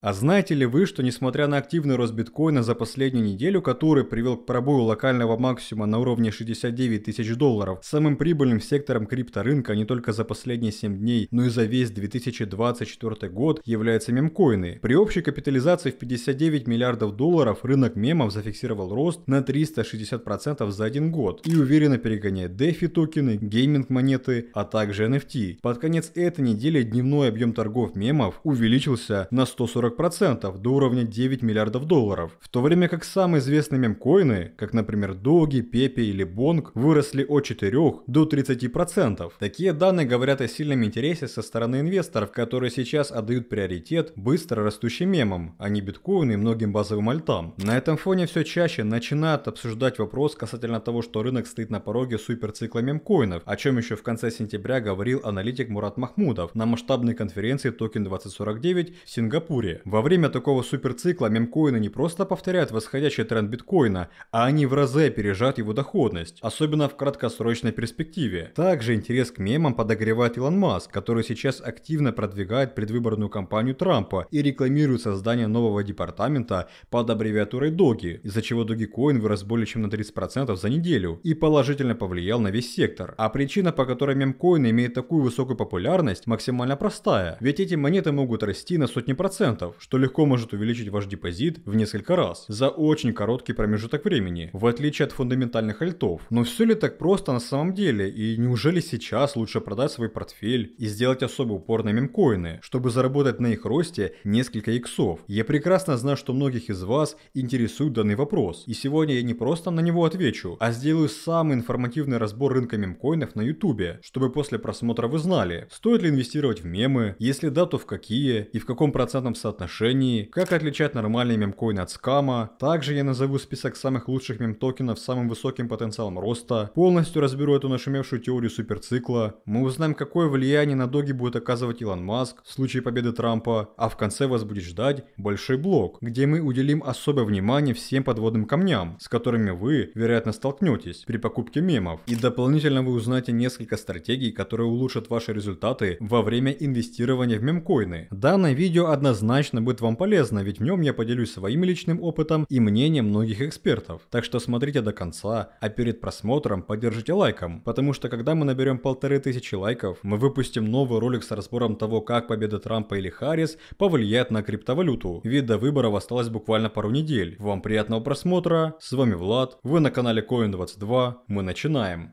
А знаете ли вы, что несмотря на активный рост биткоина за последнюю неделю, который привел к пробою локального максимума на уровне 69 тысяч долларов, самым прибыльным сектором крипторынка не только за последние 7 дней, но и за весь 2024 год являются мемкоины. При общей капитализации в 59 миллиардов долларов рынок мемов зафиксировал рост на 360% за один год и уверенно перегоняет DeFi токены, гейминг монеты, а также NFT. Под конец этой недели дневной объем торгов мемов увеличился на 140% до уровня 9 миллиардов долларов, в то время как самые известные мемкоины, как например Doge, Pepe или Bonk, выросли от 4 до 30%. Такие данные говорят о сильном интересе со стороны инвесторов, которые сейчас отдают приоритет быстро растущим мемам, а не биткоину и многим базовым альтам. На этом фоне все чаще начинают обсуждать вопрос касательно того, что рынок стоит на пороге суперцикла мемкоинов, о чем еще в конце сентября говорил аналитик Мурат Махмудов на масштабной конференции Token 2049 в Сингапуре. Во время такого суперцикла мемкоины не просто повторяют восходящий тренд биткоина, а они в разы опережают его доходность, особенно в краткосрочной перспективе. Также интерес к мемам подогревает Илон Маск, который сейчас активно продвигает предвыборную кампанию Трампа и рекламирует создание нового департамента под аббревиатурой Doge, из-за чего Dogecoin вырос более чем на 30% за неделю и положительно повлиял на весь сектор. А причина, по которой мемкоины имеют такую высокую популярность, максимально простая, ведь эти монеты могут расти на сотни процентов, что легко может увеличить ваш депозит в несколько раз за очень короткий промежуток времени, в отличие от фундаментальных альтов. Но все ли так просто на самом деле, и неужели сейчас лучше продать свой портфель и сделать особый упор на мемкоины, чтобы заработать на их росте несколько иксов? Я прекрасно знаю, что многих из вас интересует данный вопрос, и сегодня я не просто на него отвечу, а сделаю самый информативный разбор рынка мемкоинов на ютубе, чтобы после просмотра вы знали, стоит ли инвестировать в мемы, если да, то в какие и в каком процентном соотношении, как отличать нормальные мемкоины от скама. Также я назову список самых лучших мемтокенов с самым высоким потенциалом роста, полностью разберу эту нашумевшую теорию суперцикла, мы узнаем, какое влияние на Доги будет оказывать Илон Маск в случае победы Трампа, а в конце вас будет ждать большой блок, где мы уделим особое внимание всем подводным камням, с которыми вы, вероятно, столкнетесь при покупке мемов, и дополнительно вы узнаете несколько стратегий, которые улучшат ваши результаты во время инвестирования в мемкоины. Данное видео однозначно будет вам полезно, ведь в нем я поделюсь своим личным опытом и мнением многих экспертов. Так что смотрите до конца, а перед просмотром поддержите лайком, потому что когда мы наберем 1500 лайков, мы выпустим новый ролик с разбором того, как победа Трампа или Харрис повлияет на криптовалюту. Ведь до выборов осталось буквально пару недель. Вам приятного просмотра, с вами Влад, вы на канале Coin22, мы начинаем.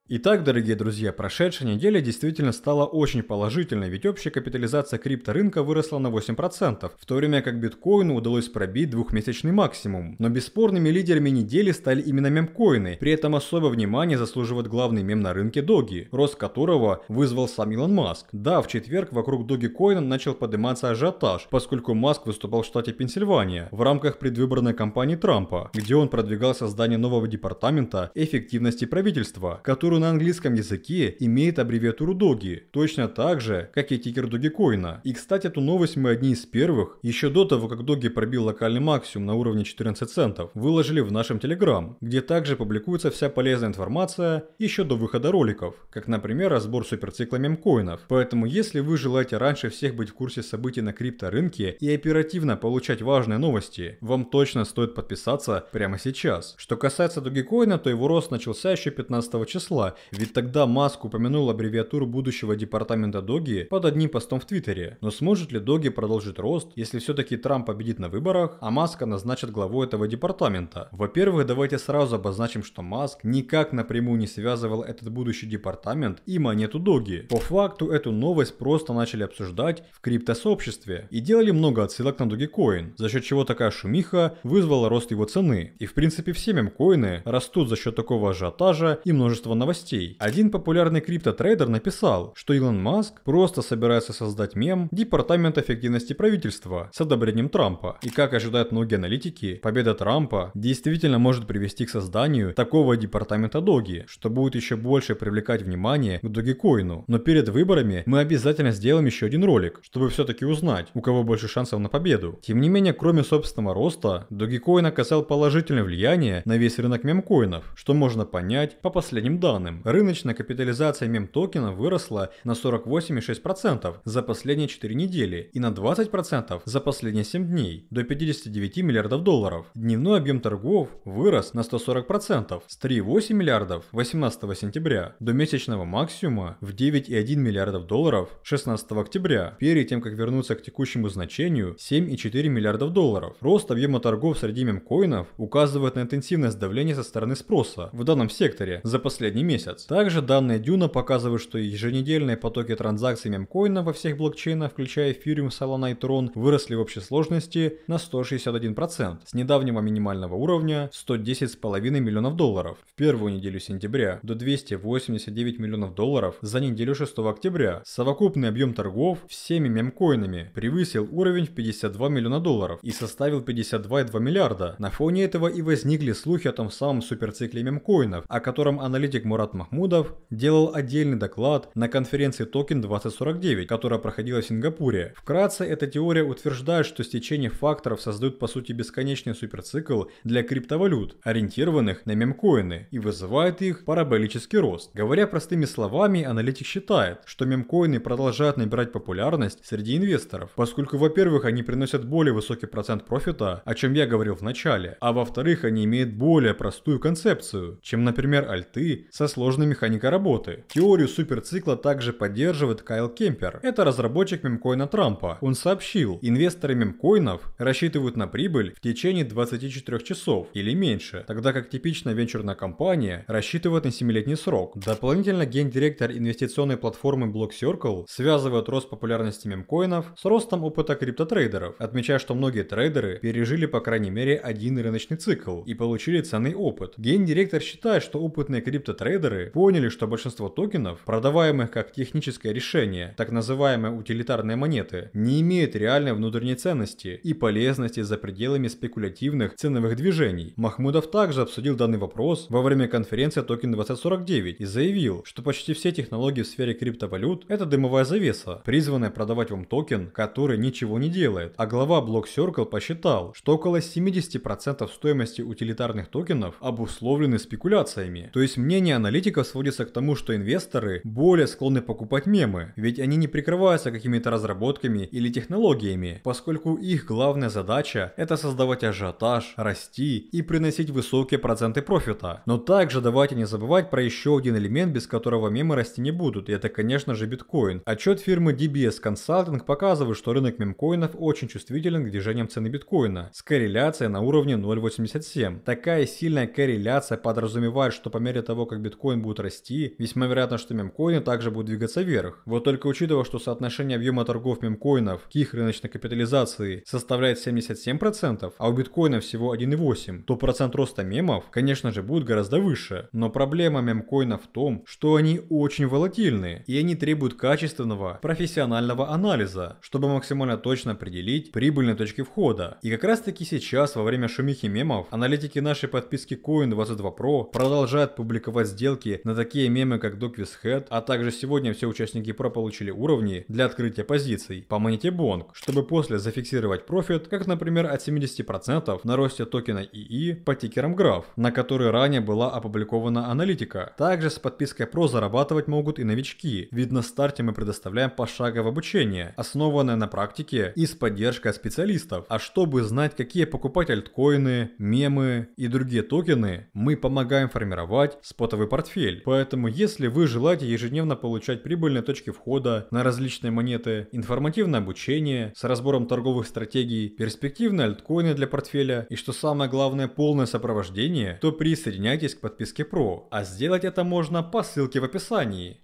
Итак, дорогие друзья, прошедшая неделя действительно стала очень положительной, ведь общая капитализация крипторынка выросла на 8%, в то время как биткоину удалось пробить двухмесячный максимум. Но бесспорными лидерами недели стали именно мемкоины, при этом особое внимание заслуживает главный мем на рынке Доги, рост которого вызвал сам Илон Маск. Да, в четверг вокруг Dogecoin начал подниматься ажиотаж, поскольку Маск выступал в штате Пенсильвания в рамках предвыборной кампании Трампа, где он продвигал создание нового департамента эффективности правительства, который на английском языке имеет аббревиатуру Doge, точно так же, как и тикер Dogecoin. И кстати, эту новость мы одни из первых, еще до того, как Doge пробил локальный максимум на уровне 14 центов, выложили в нашем Telegram, где также публикуется вся полезная информация еще до выхода роликов, как, например, разбор суперцикла мемкоинов. Поэтому, если вы желаете раньше всех быть в курсе событий на крипторынке и оперативно получать важные новости, вам точно стоит подписаться прямо сейчас. Что касается Dogecoin, то его рост начался еще 15 числа, ведь тогда Маск упомянул аббревиатуру будущего департамента Доги под одним постом в Твиттере. Но сможет ли Доги продолжить рост, если все-таки Трамп победит на выборах, а Маска назначат главой этого департамента? Во-первых, давайте сразу обозначим, что Маск никак напрямую не связывал этот будущий департамент и монету Доги. По факту эту новость просто начали обсуждать в криптосообществе и делали много отсылок на Dogecoin, за счет чего такая шумиха вызвала рост его цены. И в принципе все мемкоины растут за счет такого ажиотажа и множества новостей. новостей. Один популярный криптотрейдер написал, что Илон Маск просто собирается создать мем Департамент эффективности правительства с одобрением Трампа. И как ожидают многие аналитики, победа Трампа действительно может привести к созданию такого департамента Доги, что будет еще больше привлекать внимание к Dogecoin. Но перед выборами мы обязательно сделаем еще один ролик, чтобы все-таки узнать, у кого больше шансов на победу. Тем не менее, кроме собственного роста, Dogecoin оказал положительное влияние на весь рынок мемкоинов, что можно понять по последним данным. Рыночная капитализация мем-токенов выросла на 48,6% за последние 4 недели и на 20% за последние 7 дней, до 59 миллиардов долларов. Дневной объем торгов вырос на 140% с 3,8 миллиардов 18 сентября до месячного максимума в 9,1 миллиардов долларов 16 октября, перед тем как вернуться к текущему значению 7,4 миллиардов долларов. Рост объема торгов среди мемкоинов указывает на интенсивность давления со стороны спроса в данном секторе за последний месяц. Также данные Дюна показывают, что еженедельные потоки транзакций мемкоинов во всех блокчейнах, включая Ethereum, Solana и Tron, выросли в общей сложности на 161% с недавнего минимального уровня 110,5 миллионов долларов в первую неделю сентября до 289 миллионов долларов за неделю 6 октября. Совокупный объем торгов всеми мемкоинами превысил уровень в 52 миллиона долларов и составил 52,2 миллиарда. На фоне этого и возникли слухи о том самом суперцикле мемкоинов, о котором аналитик Мурат Махмудов делал отдельный доклад на конференции Token 2049, которая проходила в Сингапуре. Вкратце, эта теория утверждает, что стечение факторов создают по сути бесконечный суперцикл для криптовалют, ориентированных на мемкоины, и вызывает их параболический рост. Говоря простыми словами, аналитик считает, что мемкоины продолжают набирать популярность среди инвесторов, поскольку, во-первых, они приносят более высокий процент профита, о чем я говорил в начале, а во-вторых, они имеют более простую концепцию, чем, например, альты со сложной механикой работы. Теорию суперцикла также поддерживает Кайл Кемпер. Это разработчик мемкоина Трампа. Он сообщил, инвесторы мемкоинов рассчитывают на прибыль в течение 24 часов или меньше, тогда как типичная венчурная компания рассчитывает на 7-летний срок. Дополнительно гендиректор инвестиционной платформы Block Circle связывает рост популярности мемкоинов с ростом опыта криптотрейдеров, отмечая, что многие трейдеры пережили по крайней мере один рыночный цикл и получили ценный опыт. Гендиректор считает, что опытные криптотрейдеры поняли, что большинство токенов, продаваемых как техническое решение, так называемые утилитарные монеты, не имеют реальной внутренней ценности и полезности за пределами спекулятивных ценовых движений. Махмудов также обсудил данный вопрос во время конференции Token 2049 и заявил, что почти все технологии в сфере криптовалют – это дымовая завеса, призванная продавать вам токен, который ничего не делает. А глава Block Circle посчитал, что около 70% стоимости утилитарных токенов обусловлены спекуляциями. То есть мнение аналитиков сводится к тому, что инвесторы более склонны покупать мемы, ведь они не прикрываются какими-то разработками или технологиями, поскольку их главная задача – это создавать ажиотаж, расти и приносить высокие проценты профита. Но также давайте не забывать про еще один элемент, без которого мемы расти не будут, и это, конечно же, биткоин. Отчет фирмы DBS Consulting показывает, что рынок мемкоинов очень чувствителен к движениям цены биткоина, с корреляцией на уровне 0,87. Такая сильная корреляция подразумевает, что по мере того, как биткоин будет расти, весьма вероятно, что мемкоины также будут двигаться вверх. Вот только учитывая, что соотношение объема торгов мемкоинов к их рыночной капитализации составляет 77%, а у биткоина всего 1,8%, то процент роста мемов, конечно же, будет гораздо выше. Но проблема мемкоинов в том, что они очень волатильны, и они требуют качественного, профессионального анализа, чтобы максимально точно определить прибыльные точки входа. И как раз таки сейчас, во время шумихи мемов, аналитики нашей подписки Coin22 Pro продолжают публиковать сделки на такие мемы, как DogWizHead, а также сегодня все участники Pro получили уровни для открытия позиций по монете Bonk, чтобы после зафиксировать профит, как, например, от 70% на росте токена ИИ по тикерам Graph, на который ранее была опубликована аналитика. Также с подпиской Pro зарабатывать могут и новички, ведь на старте мы предоставляем пошаговое обучение, основанное на практике и с поддержкой специалистов. А чтобы знать, какие покупать альткоины, мемы и другие токены, мы помогаем формировать спотовый портфель. Поэтому, если вы желаете ежедневно получать прибыльные точки входа на различные монеты, информативное обучение с разбором торговых стратегий, перспективные альткоины для портфеля и, что самое главное, полное сопровождение, то присоединяйтесь к подписке Pro, а сделать это можно по ссылке в описании.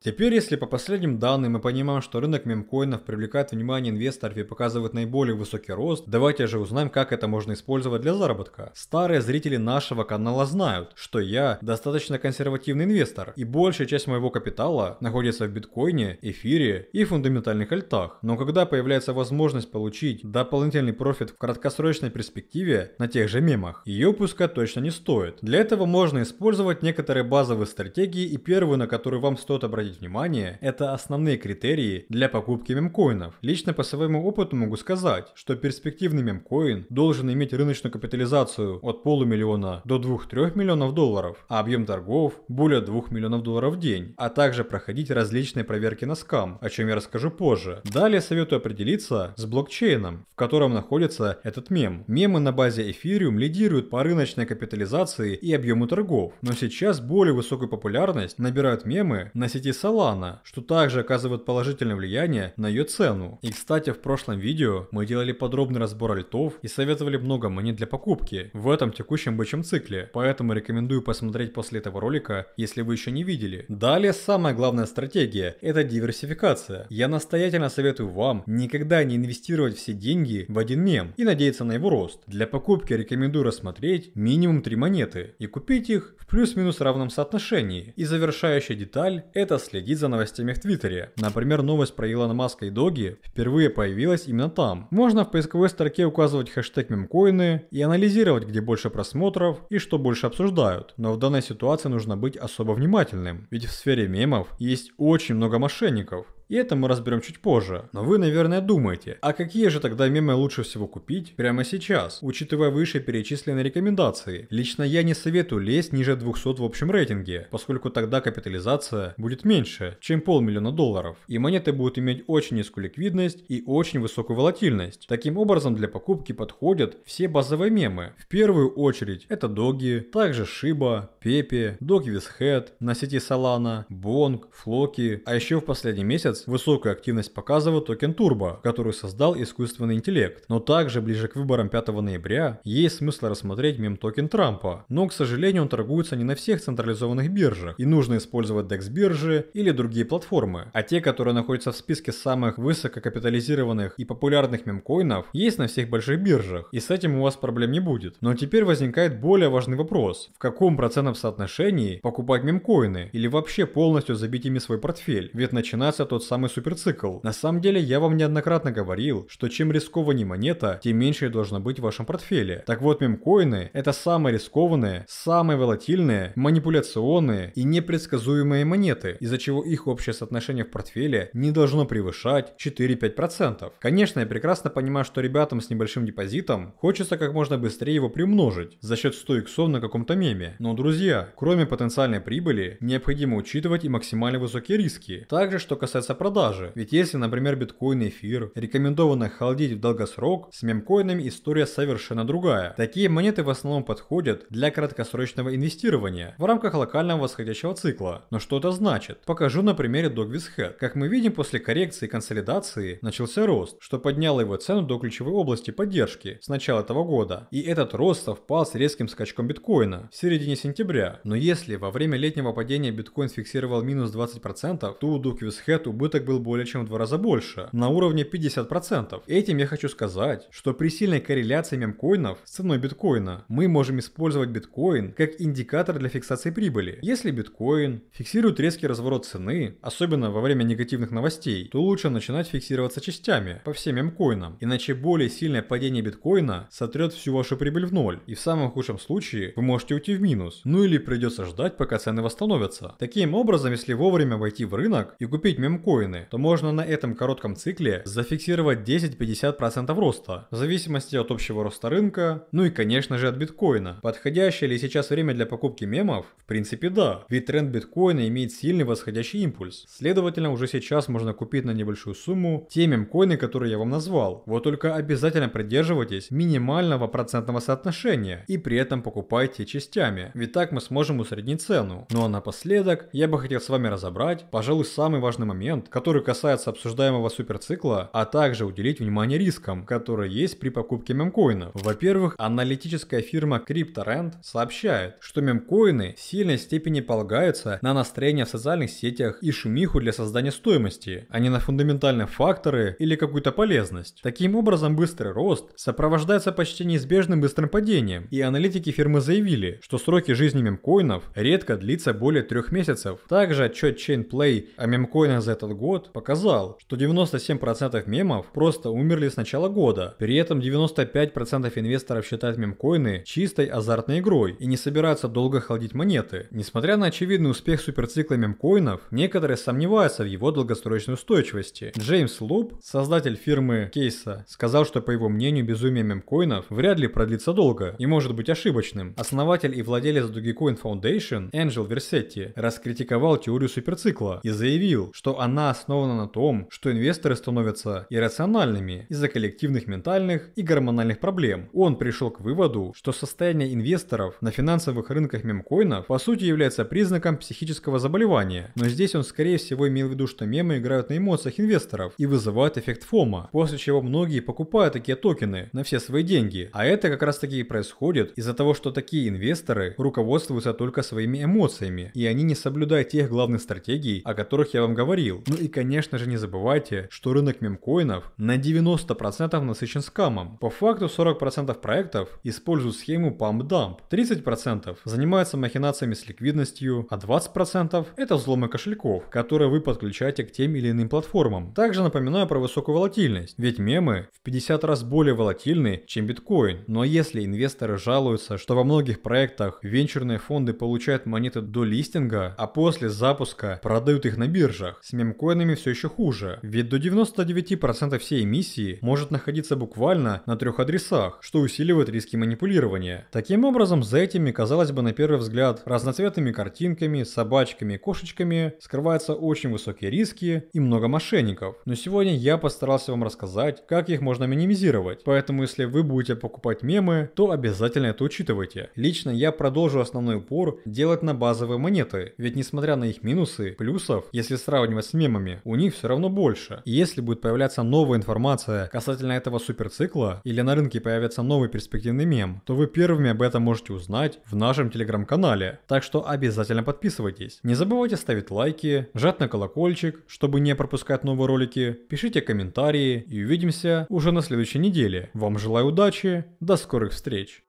Теперь, если по последним данным мы понимаем, что рынок мемкоинов привлекает внимание инвесторов и показывает наиболее высокий рост, давайте же узнаем, как это можно использовать для заработка. Старые зрители нашего канала знают, что я достаточно консервативный инвестор, и большая часть моего капитала находится в биткоине, эфире и фундаментальных альтах. Но когда появляется возможность получить дополнительный профит в краткосрочной перспективе на тех же мемах, ее упускать точно не стоит. Для этого можно использовать некоторые базовые стратегии, и первую, на которую вам стоит обратить внимание, это основные критерии для покупки мемкоинов. Лично по своему опыту могу сказать, что перспективный мемкоин должен иметь рыночную капитализацию от полумиллиона до 2-3 миллионов долларов, а объем торгов более 2 миллионов долларов в день, а также проходить различные проверки на скам, о чем я расскажу позже. Далее советую определиться с блокчейном, в котором находится этот мем. Мемы на базе Ethereum лидируют по рыночной капитализации и объему торгов, но сейчас более высокую популярность набирают мемы на сети Solana, что также оказывает положительное влияние на ее цену. И кстати, в прошлом видео мы делали подробный разбор альтов и советовали много монет для покупки в этом текущем бычьем цикле, поэтому рекомендую посмотреть после этого ролика, если вы еще не видели. Далее самая главная стратегия – это диверсификация. Я настоятельно советую вам никогда не инвестировать все деньги в один мем и надеяться на его рост. Для покупки рекомендую рассмотреть минимум 3 монеты и купить их в плюс-минус равном соотношении. И завершающая деталь – это следить за новостями в Твиттере. Например, новость про Илона Маска и Доги впервые появилась именно там. Можно в поисковой строке указывать хэштег мемкоины и анализировать, где больше просмотров и что больше обсуждают. Но в данной ситуации нужно быть особо внимательным, ведь в сфере мемов есть очень много мошенников. И это мы разберем чуть позже. Но вы, наверное, думаете, а какие же тогда мемы лучше всего купить прямо сейчас, учитывая вышеперечисленные рекомендации? Лично я не советую лезть ниже 200 в общем рейтинге, поскольку тогда капитализация будет меньше, чем $500 000, и монеты будут иметь очень низкую ликвидность и очень высокую волатильность. Таким образом, для покупки подходят все базовые мемы. В первую очередь это Доги, также Shiba, Pepe, Doggy with Head, на сети Solana, Bonk, Floki, а еще в последний месяц высокую активность показывает токен Turbo, который создал искусственный интеллект. Но также ближе к выборам 5 ноября есть смысл рассмотреть мем-токен Трампа. Но, к сожалению, он торгуется не на всех централизованных биржах, и нужно использовать DEX биржи или другие платформы. А те, которые находятся в списке самых высококапитализированных и популярных мемкоинов, есть на всех больших биржах, и с этим у вас проблем не будет. Но теперь возникает более важный вопрос: в каком процентном соотношении покупать мемкоины или вообще полностью забить ими свой портфель? Ведь начинается тот самый суперцикл. На самом деле я вам неоднократно говорил, что чем рискованнее монета, тем меньше ее должно быть в вашем портфеле. Так вот, мемкоины — это самые рискованные, самые волатильные, манипуляционные и непредсказуемые монеты, из-за чего их общее соотношение в портфеле не должно превышать 4-5%. Конечно, я прекрасно понимаю, что ребятам с небольшим депозитом хочется как можно быстрее его приумножить за счет 100 иксов на каком-то меме. Но, друзья, кроме потенциальной прибыли, необходимо учитывать и максимально высокие риски. Также, что касается продажи. Ведь если, например, биткоин и эфир рекомендовано холдить в долгосрок, с мемкоинами история совершенно другая. Такие монеты в основном подходят для краткосрочного инвестирования в рамках локального восходящего цикла. Но что это значит? Покажу на примере Dog with Head. Как мы видим, после коррекции и консолидации начался рост, что подняло его цену до ключевой области поддержки с начала этого года. И этот рост совпал с резким скачком биткоина в середине сентября. Но если во время летнего падения биткоин фиксировал минус 20%, то у Dog with Head убыток был более чем в 2 раза больше, на уровне 50%. Этим я хочу сказать, что при сильной корреляции мемкоинов с ценой биткоина мы можем использовать биткоин как индикатор для фиксации прибыли. Если биткоин фиксирует резкий разворот цены, особенно во время негативных новостей, то лучше начинать фиксироваться частями по всем мемкоинам, иначе более сильное падение биткоина сотрет всю вашу прибыль в ноль, и в самом худшем случае вы можете уйти в минус, ну или придется ждать, пока цены восстановятся. Таким образом, если вовремя войти в рынок и купить мемкоин, то можно на этом коротком цикле зафиксировать 10-50% роста, в зависимости от общего роста рынка, ну и конечно же от биткоина. Подходящее ли сейчас время для покупки мемов? В принципе да, ведь тренд биткоина имеет сильный восходящий импульс. Следовательно, уже сейчас можно купить на небольшую сумму те мемкоины, которые я вам назвал. Вот только обязательно придерживайтесь минимального процентного соотношения и при этом покупайте частями, ведь так мы сможем усреднить цену. Ну а напоследок я бы хотел с вами разобрать, пожалуй, самый важный момент момент, который касается обсуждаемого суперцикла, а также уделить внимание рискам, которые есть при покупке мемкоинов. Во-первых, аналитическая фирма CryptoRant сообщает, что мемкоины в сильной степени полагаются на настроение в социальных сетях и шумиху для создания стоимости, а не на фундаментальные факторы или какую-то полезность. Таким образом, быстрый рост сопровождается почти неизбежным быстрым падением, и аналитики фирмы заявили, что сроки жизни мемкоинов редко длится более 3 месяцев. Также отчет ChainPlay о мемкоинах за этот год показал, что 97% мемов просто умерли с начала года. При этом 95% инвесторов считают мемкоины чистой азартной игрой и не собираются долго холодить монеты. Несмотря на очевидный успех суперцикла мемкоинов, некоторые сомневаются в его долгосрочной устойчивости. Джеймс Луб, создатель фирмы Кейса, сказал, что по его мнению безумие мемкоинов вряд ли продлится долго и может быть ошибочным. Основатель и владелец Dogecoin Foundation Энджел Версетти раскритиковал теорию суперцикла и заявил, что она основана на том, что инвесторы становятся иррациональными из-за коллективных ментальных и гормональных проблем. Он пришел к выводу, что состояние инвесторов на финансовых рынках мемкоинов по сути является признаком психического заболевания, но здесь он скорее всего имел в виду, что мемы играют на эмоциях инвесторов и вызывают эффект фома, после чего многие покупают такие токены на все свои деньги, а это как раз таки и происходит из-за того, что такие инвесторы руководствуются только своими эмоциями, и они не соблюдают тех главных стратегий, о которых я вам говорил. Ну и конечно же не забывайте, что рынок мемкоинов на 90% насыщен скамом. По факту 40% проектов используют схему pump-dump, 30% занимаются махинациями с ликвидностью, а 20% это взломы кошельков, которые вы подключаете к тем или иным платформам. Также напоминаю про высокую волатильность, ведь мемы в 50 раз более волатильны, чем биткоин. Но если инвесторы жалуются, что во многих проектах венчурные фонды получают монеты до листинга, а после запуска продают их на биржах, с мемкоинами все еще хуже. Ведь до 99% всей эмиссии может находиться буквально на 3 адресах, что усиливает риски манипулирования. Таким образом, за этими, казалось бы, на первый взгляд, разноцветными картинками, собачками, кошечками скрываются очень высокие риски и много мошенников. Но сегодня я постарался вам рассказать, как их можно минимизировать. Поэтому, если вы будете покупать мемы, то обязательно это учитывайте. Лично я продолжу основной упор делать на базовые монеты, ведь несмотря на их минусы, плюсов, если сравнивать с мемами, у них все равно больше. И если будет появляться новая информация касательно этого суперцикла, или на рынке появится новый перспективный мем, то вы первыми об этом можете узнать в нашем телеграм-канале. Так что обязательно подписывайтесь. Не забывайте ставить лайки, жать на колокольчик, чтобы не пропускать новые ролики, пишите комментарии и увидимся уже на следующей неделе. Вам желаю удачи, до скорых встреч!